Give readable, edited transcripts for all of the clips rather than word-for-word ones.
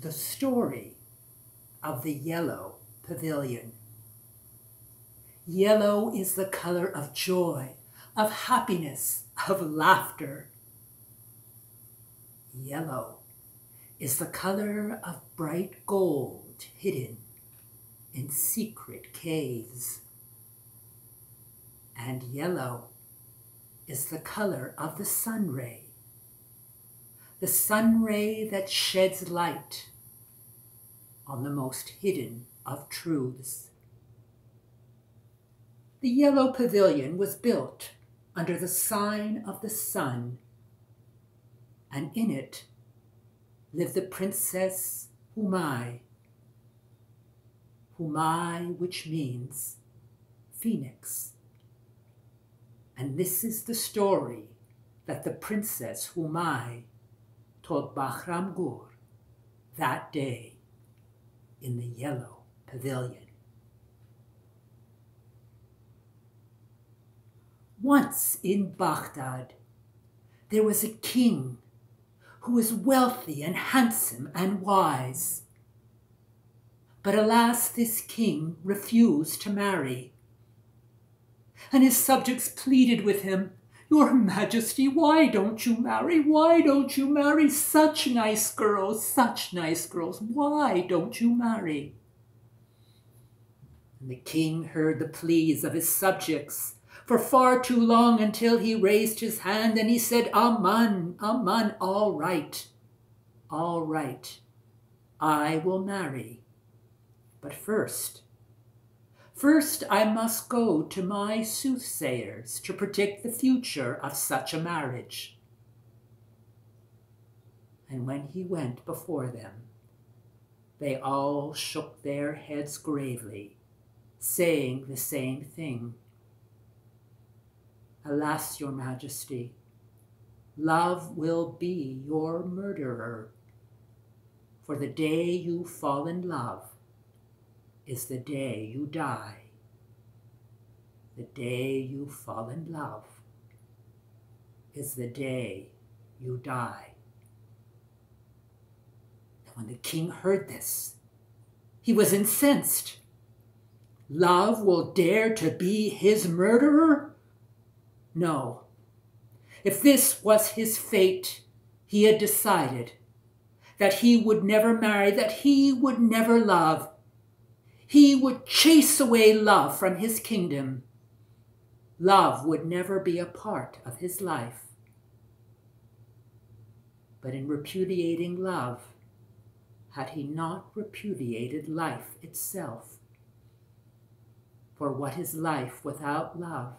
The story of the Yellow Pavilion. Yellow is the color of joy, of happiness, of laughter. Yellow is the color of bright gold hidden in secret caves. And yellow is the color of the sun ray that sheds light on the most hidden of truths. The Yellow Pavilion was built under the sign of the sun, and in it lived the Princess Humai, which means phoenix. And this is the story that the Princess Humai told Bahram Gur that day in the Yellow Pavilion. Once in Baghdad, there was a king who was wealthy and handsome and wise. But alas, this king refused to marry. And his subjects pleaded with him, "Your Majesty, why don't you marry? Why don't you marry? Such nice girls, such nice girls. Why don't you marry?" And the king heard the pleas of his subjects for far too long, until he raised his hand and he said, "Aman, Aman, all right, I will marry. But first I must go to my soothsayers to predict the future of such a marriage." And when he went before them, they all shook their heads gravely, saying the same thing. "Alas, your Majesty, love will be your murderer, for the day you fall in love is the day you die. The day you fall in love is the day you die." And when the king heard this, he was incensed. Love will dare to be his murderer? No. If this was his fate, he had decided that he would never marry, that he would never love. He would chase away love from his kingdom. Love would never be a part of his life. But in repudiating love, had he not repudiated life itself? For what is life without love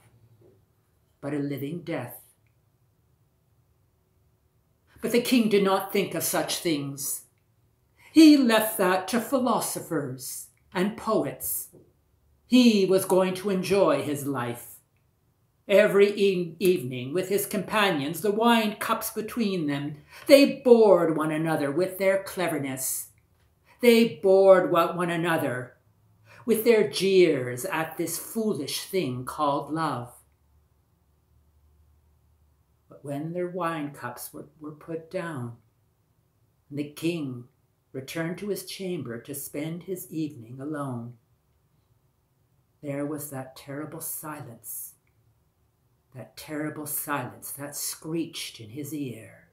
but a living death? But the king did not think of such things. He left that to philosophers and poets. He was going to enjoy his life. Every evening, with his companions, the wine cups between them, they bored one another with their cleverness. They bored one another with their jeers at this foolish thing called love. But when their wine cups were put down, and the king returned to his chamber to spend his evening alone, there was that terrible silence that screeched in his ear.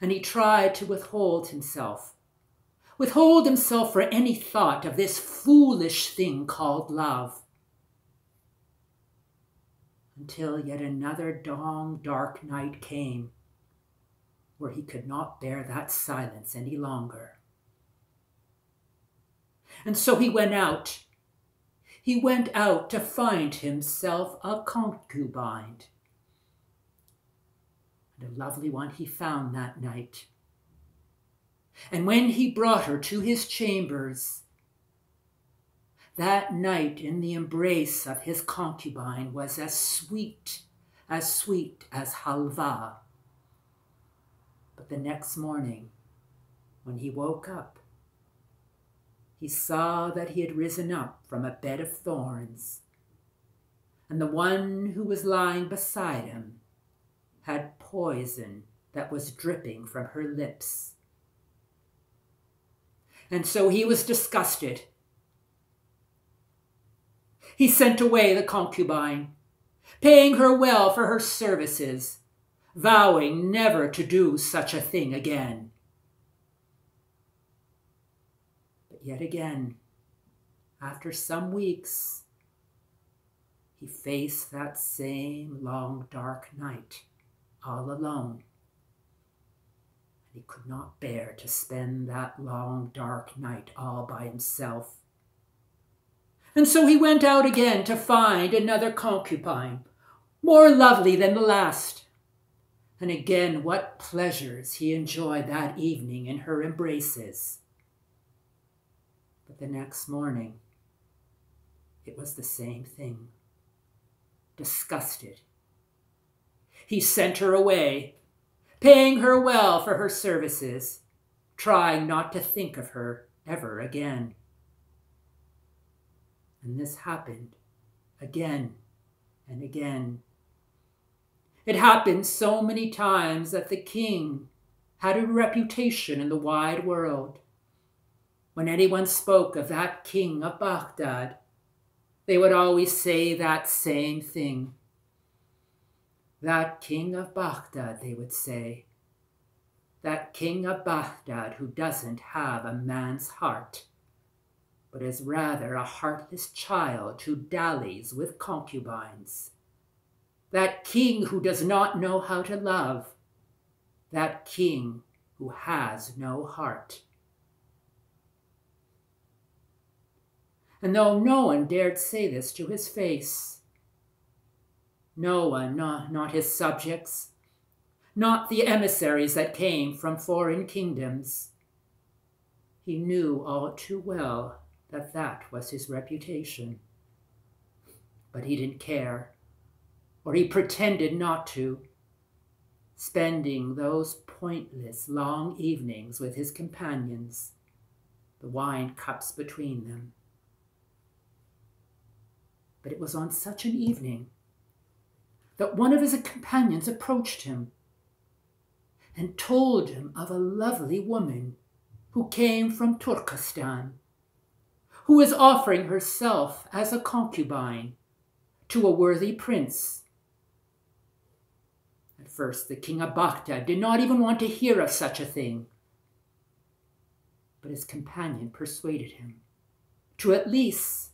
And he tried to withhold himself for any thought of this foolish thing called love, until yet another long, dark night came, where he could not bear that silence any longer. And so he went out. He went out to find himself a concubine. And a lovely one he found that night. And when he brought her to his chambers, that night in the embrace of his concubine was as sweet as halva. But the next morning, when he woke up, he saw that he had risen up from a bed of thorns, and the one who was lying beside him had poison that was dripping from her lips. And so he was disgusted. He sent away the concubine, paying her well for her services, vowing never to do such a thing again. But yet again, after some weeks, he faced that same long, dark night, all alone. And he could not bear to spend that long, dark night all by himself. And so he went out again to find another concubine, more lovely than the last. And again, what pleasures he enjoyed that evening in her embraces. But the next morning, it was the same thing. Disgusted, he sent her away, paying her well for her services, trying not to think of her ever again. And this happened again and again. It happened so many times that the king had a reputation in the wide world. When anyone spoke of that king of Baghdad, they would always say that same thing. That king of Baghdad, they would say. That king of Baghdad who doesn't have a man's heart, but is rather a heartless child who dallies with concubines. That king who does not know how to love. That king who has no heart. And though no one dared say this to his face, no one, not his subjects, not the emissaries that came from foreign kingdoms, he knew all too well that that was his reputation. But he didn't care, or he pretended not to, spending those pointless long evenings with his companions, the wine cups between them. But it was on such an evening that one of his companions approached him and told him of a lovely woman who came from Turkestan, who was offering herself as a concubine to a worthy prince. At first, the king of Baghdad did not even want to hear of such a thing, but his companion persuaded him to at least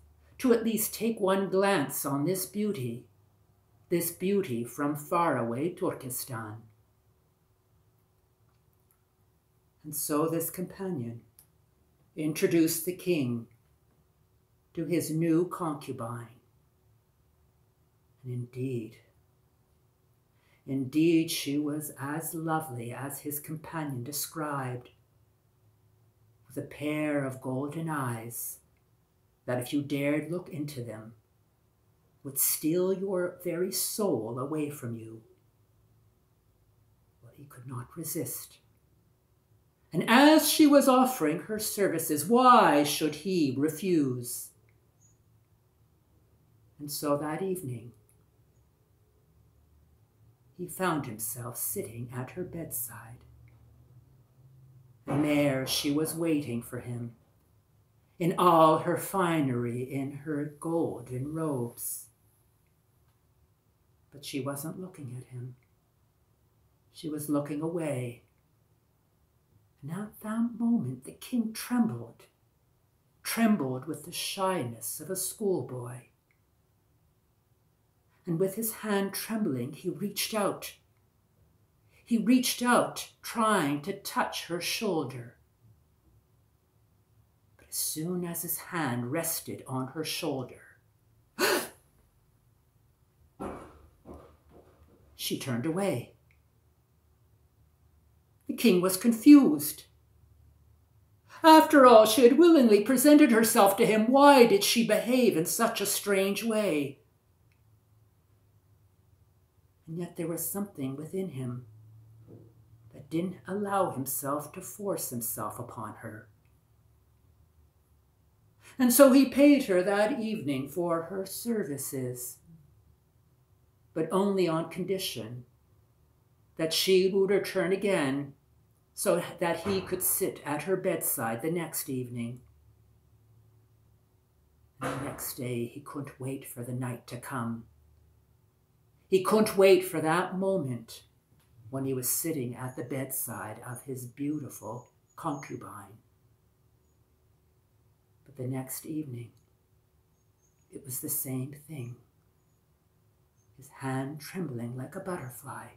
take one glance on this beauty from faraway Turkestan. And so this companion introduced the king to his new concubine. And indeed, she was as lovely as his companion described, with a pair of golden eyes that if you dared look into them, would steal your very soul away from you. But he could not resist. And as she was offering her services, why should he refuse? And so that evening, he found himself sitting at her bedside. And there she was waiting for him, in all her finery, in her golden robes. But she wasn't looking at him. She was looking away. And at that moment, the king trembled with the shyness of a schoolboy. And with his hand trembling, he reached out. He reached out, trying to touch her shoulder. But as soon as his hand rested on her shoulder, she turned away. The king was confused. After all, she had willingly presented herself to him. Why did she behave in such a strange way? And yet there was something within him that didn't allow himself to force himself upon her. And so he paid her that evening for her services, but only on condition that she would return again so that he could sit at her bedside the next evening. And the next day, he couldn't wait for the night to come. He couldn't wait for that moment when he was sitting at the bedside of his beautiful concubine. But the next evening, it was the same thing. His hand trembling like a butterfly,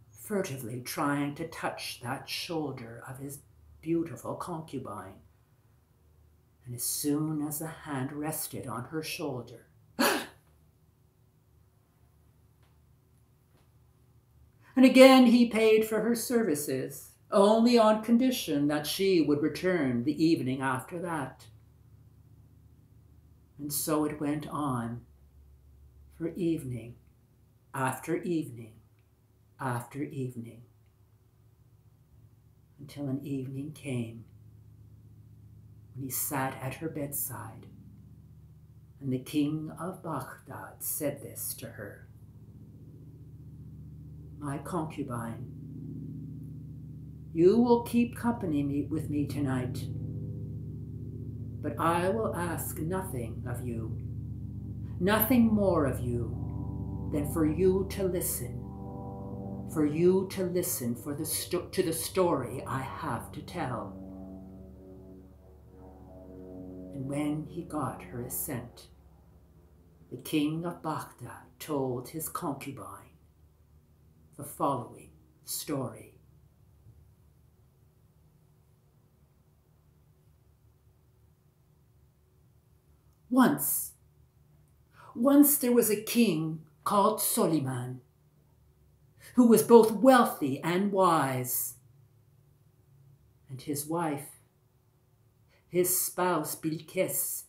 furtively trying to touch that shoulder of his beautiful concubine. And as soon as the hand rested on her shoulder, and again he paid for her services, only on condition that she would return the evening after that. And so it went on for evening after evening after evening, until an evening came when he sat at her bedside, and the king of Baghdad said this to her: "My concubine, you will keep company with me tonight, but I will ask nothing of you, nothing more of you than for you to listen to the story I have to tell." And when he got her assent, the king of Baghdad told his concubine the following story. Once there was a king called Soliman, who was both wealthy and wise. And his wife, his spouse Bilqis,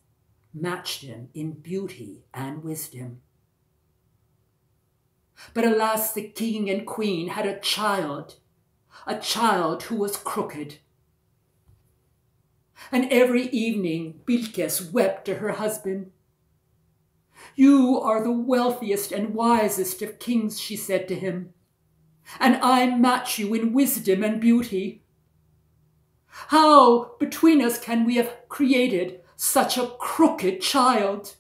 matched him in beauty and wisdom. But alas, the king and queen had a child who was crooked. And every evening Bilqis wept to her husband. "You are the wealthiest and wisest of kings," she said to him, "and I match you in wisdom and beauty. How between us can we have created such a crooked child?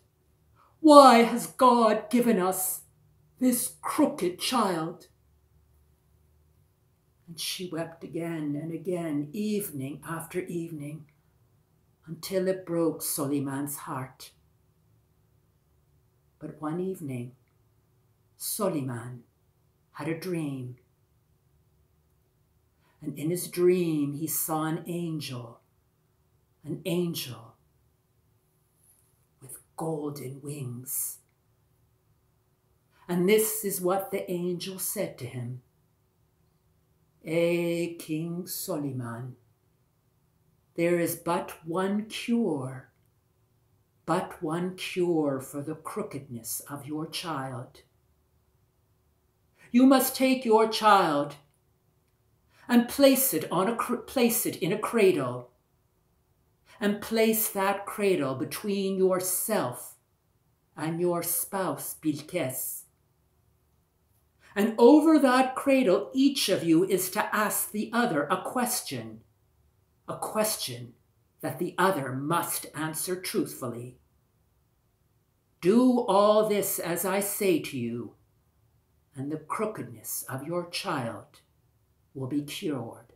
Why has God given us this crooked child?" And she wept again and again, evening after evening, until it broke Soliman's heart. But one evening, Soliman had a dream. And in his dream, he saw an angel with golden wings. And this is what the angel said to him: "Eh, King Soliman, there is but one cure for the crookedness of your child. You must take your child and place it in a cradle, and place that cradle between yourself and your spouse Bilqis. And over that cradle, each of you is to ask the other a question that the other must answer truthfully. Do all this as I say to you, and the crookedness of your child will be cured."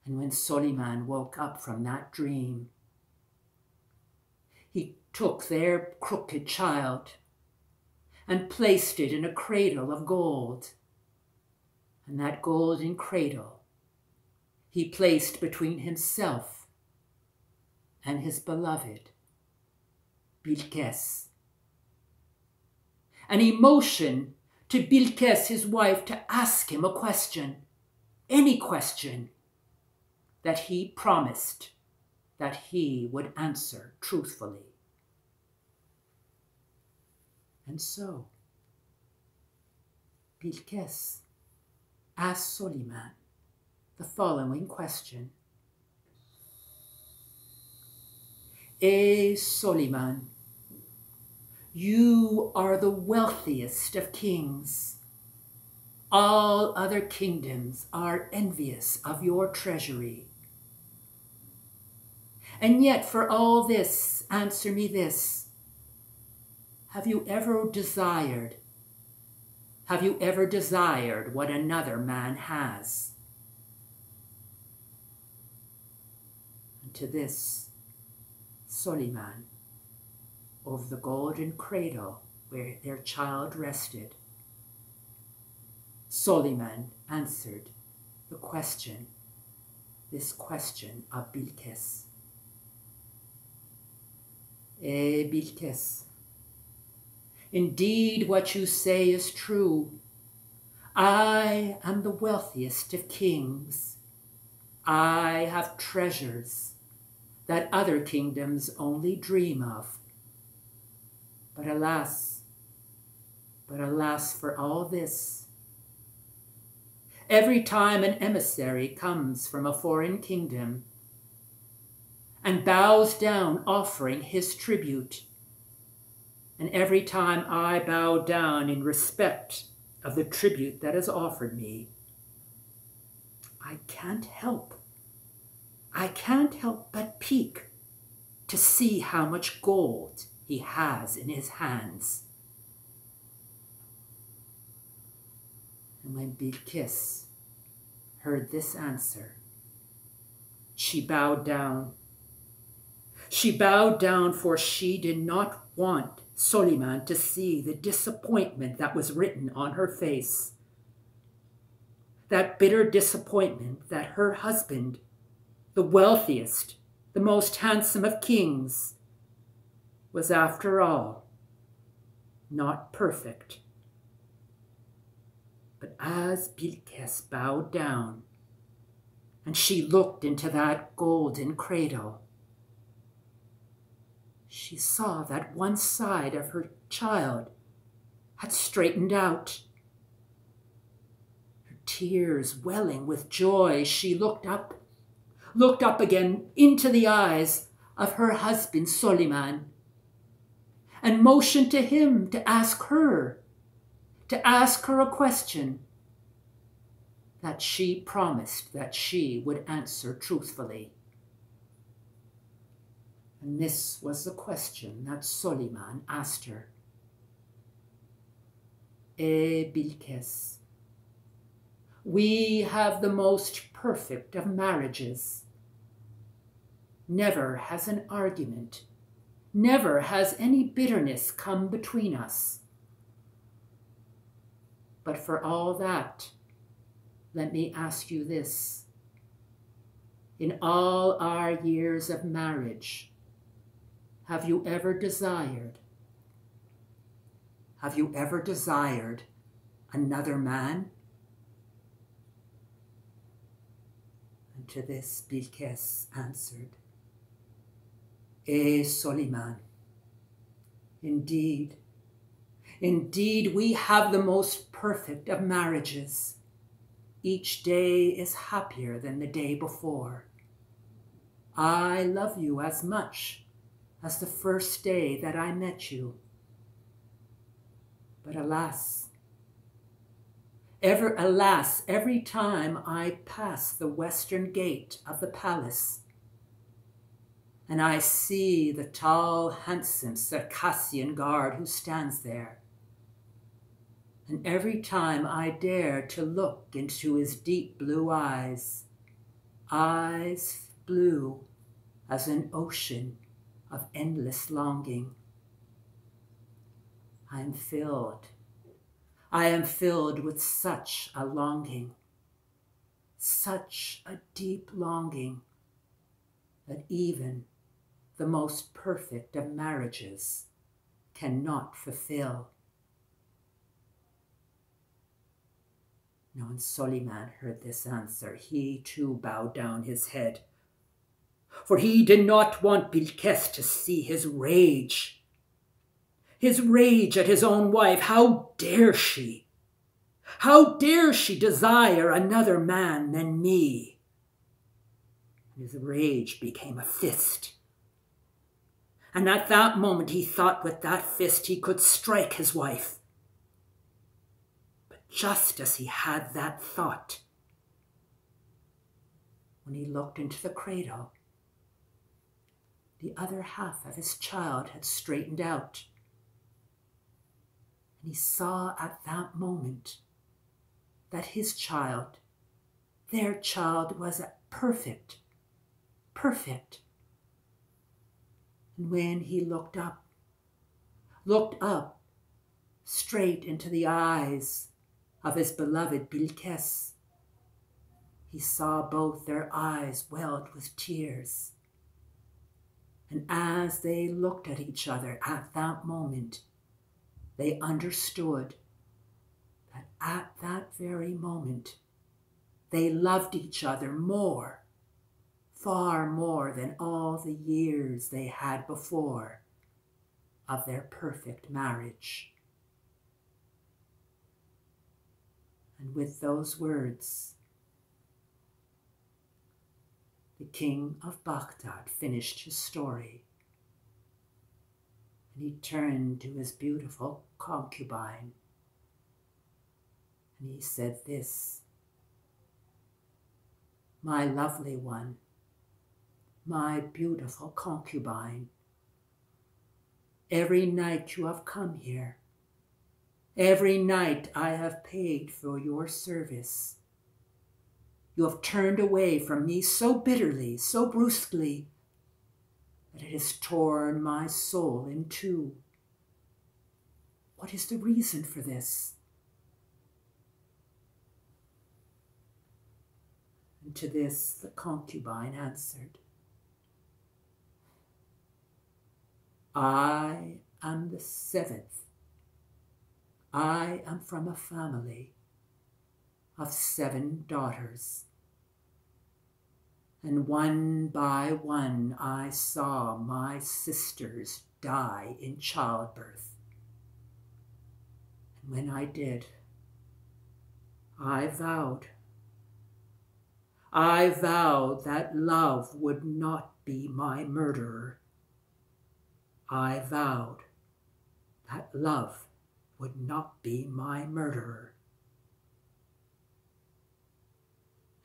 And when Soliman woke up from that dream, he took their crooked child and placed it in a cradle of gold. And that golden cradle he placed between himself and his beloved Bilqis. And he motioned to Bilqis, his wife, to ask him a question, any question, that he promised that he would answer truthfully. And so Bilqis asked Soliman the following question: "Eh, Soliman, You are the wealthiest of kings. All other kingdoms are envious of your treasury. And yet for all this, answer me this. Have you ever desired what another man has? And to this, Soliman, over the golden cradle where their child rested, Soliman answered this question of Bilkis. Bilkis, indeed what you say is true. I am the wealthiest of kings. I have treasures that other kingdoms only dream of. But alas for all this. Every time an emissary comes from a foreign kingdom and bows down offering his tribute, and every time I bow down in respect of the tribute that is offered me, I can't help but peek to see how much gold he has in his hands. And when Bilkis heard this answer, she bowed down. She bowed down, for she did not want Soliman to see the disappointment that was written on her face. That bitter disappointment that her husband, the wealthiest, the most handsome of kings, was after all not perfect. But as Bilkis bowed down and she looked into that golden cradle, she saw that one side of her child had straightened out. Her tears welling with joy, she looked up again into the eyes of her husband Soliman, and motioned to him to ask her a question that she promised that she would answer truthfully. And this was the question that Soliman asked her. Bilkis, we have the most perfect of marriages. Never has an argument, never has any bitterness come between us. But for all that, let me ask you this. In all our years of marriage, have you ever desired another man? And to this Bilkis answered, Soliman, indeed, we have the most perfect of marriages. Each day is happier than the day before. I love you as much as the first day that I met you. But alas, every time I pass the western gate of the palace, and I see the tall, handsome Circassian guard who stands there, and every time I dare to look into his deep blue eyes blue as an ocean of endless longing, I am filled with such a longing, such a deep longing, that even the most perfect of marriages cannot fulfill. Now, when Soliman heard this answer, he too bowed down his head, for he did not want Bilkis to see his rage at his own wife. How dare she desire another man than me? His rage became a fist. And at that moment he thought with that fist he could strike his wife. But just as he had that thought, when he looked into the cradle, the other half of his child had straightened out. And he saw at that moment that his child, their child, was perfect. And when he looked up straight into the eyes of his beloved Bilkes, he saw both their eyes welled with tears. And as they looked at each other at that moment, they understood that at that very moment, they loved each other more, far more than all the years they had before of their perfect marriage. And with those words, the king of Baghdad finished his story, and he turned to his beautiful concubine, and he said this: "My lovely one, my beautiful concubine, every night you have come here, every night I have paid for your service. You have turned away from me so bitterly, so brusquely, that it has torn my soul in two. What is the reason for this?" And to this the concubine answered, "I am the seventh. I am from a family of 7 daughters. And one by one I saw my sisters die in childbirth. And when I did, I vowed that love would not be my murderer. I vowed that love would not be my murderer."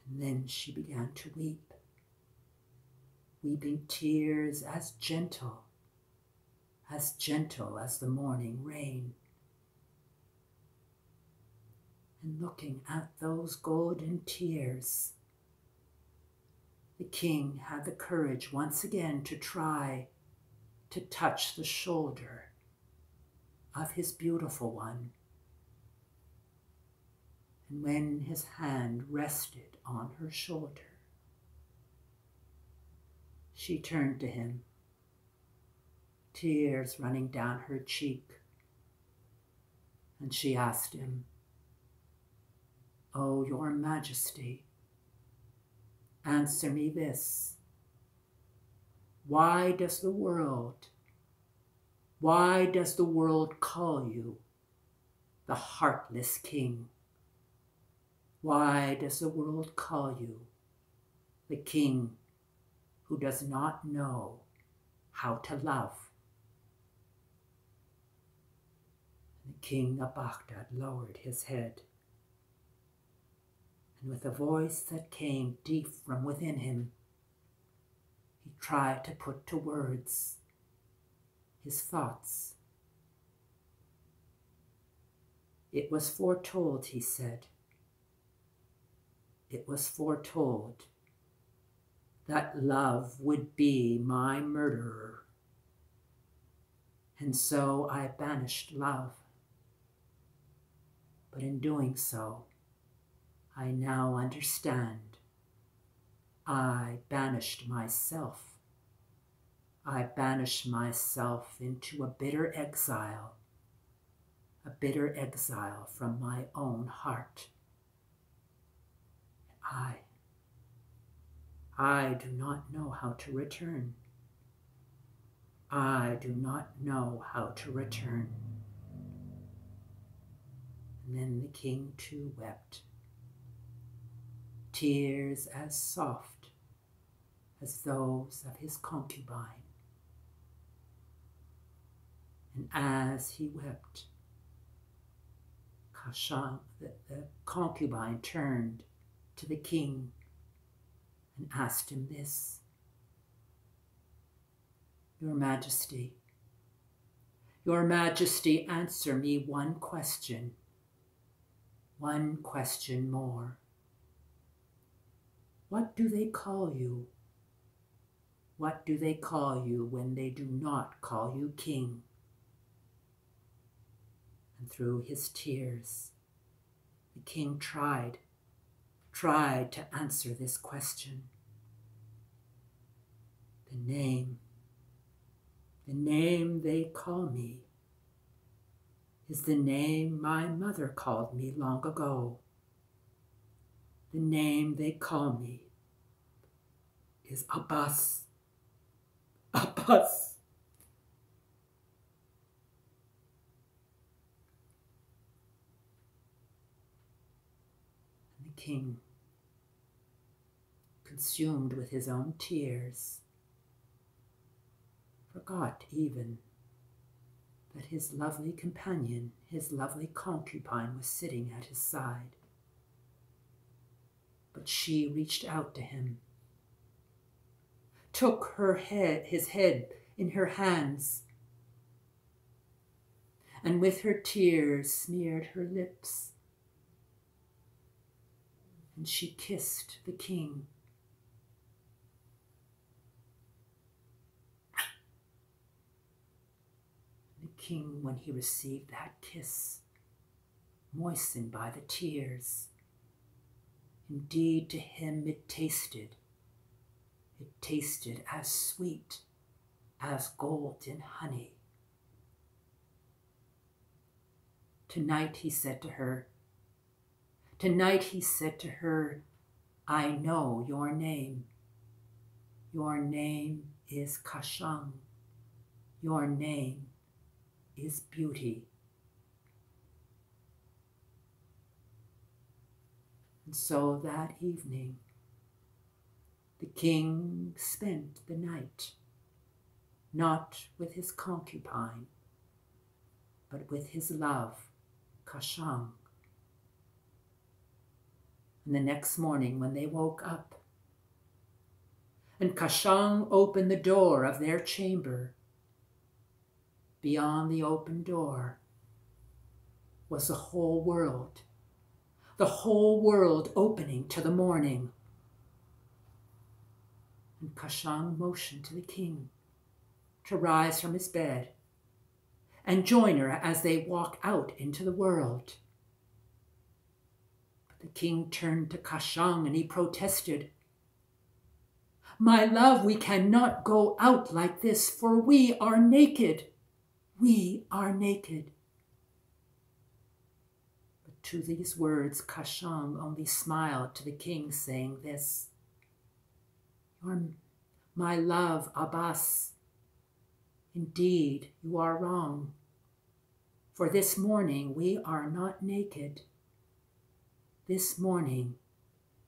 And then she began to weep, weeping tears as gentle as the morning rain. And looking at those golden tears, the king had the courage once again to try to touch the shoulder of his beautiful one. And when his hand rested on her shoulder, she turned to him, tears running down her cheek, and she asked him, "Oh, your Majesty, answer me this. Why does the world call you the heartless king? Why does the world call you the king who does not know how to love?" And the king of Baghdad lowered his head, and with a voice that came deep from within him, he tried to put to words his thoughts. "It was foretold," he said. "It was foretold that love would be my murderer. And so I banished love. But in doing so, I now understand. I banished myself. I banished myself into a bitter exile from my own heart. I do not know how to return. I do not know how to return." And then the king too wept, tears as soft as those of his concubine. And as he wept, Khosrow, the concubine, turned to the king and asked him this: Your Majesty, answer me one question more. What do they call you? What do they call you when they do not call you king? And through his tears, the king tried to answer this question. The name they call me is the name my mother called me long ago. The name they call me is Abbas. Abbas. And the king, consumed with his own tears, forgot even that his lovely companion, his lovely concubine, was sitting at his side. But she reached out to him, took his head in her hands, and with her tears smeared her lips. And she kissed the king. The king, when he received that kiss, moistened by the tears, indeed to him it tasted as sweet as golden honey. Tonight he said to her, I know your name. Your name is Khosrow. Your name is beauty. And so that evening, the king spent the night, not with his concubine, but with his love, Khosrow. And the next morning when they woke up, and Khosrow opened the door of their chamber, beyond the open door was the whole world opening to the morning. And Khosrow motioned to the king to rise from his bed and join her as they walk out into the world. But the king turned to Khosrow and he protested, My love, we cannot go out like this, for we are naked. We are naked. But to these words, Khosrow only smiled to the king, saying this, My love, Abbas, indeed you are wrong, for this morning we are not naked. This morning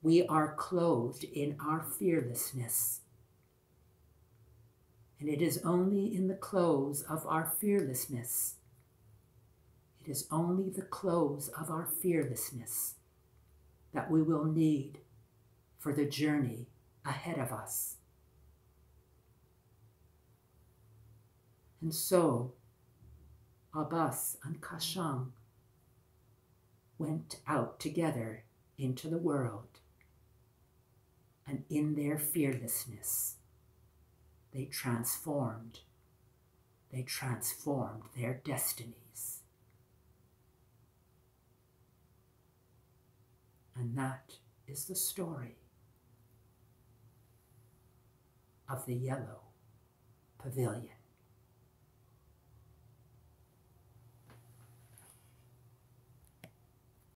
we are clothed in our fearlessness. And it is only in the clothes of our fearlessness, that we will need for the journey ahead of us. And so Abbas and Khosrow went out together into the world, and in their fearlessness, they transformed their destinies. And that is the story of the Yellow Pavilion.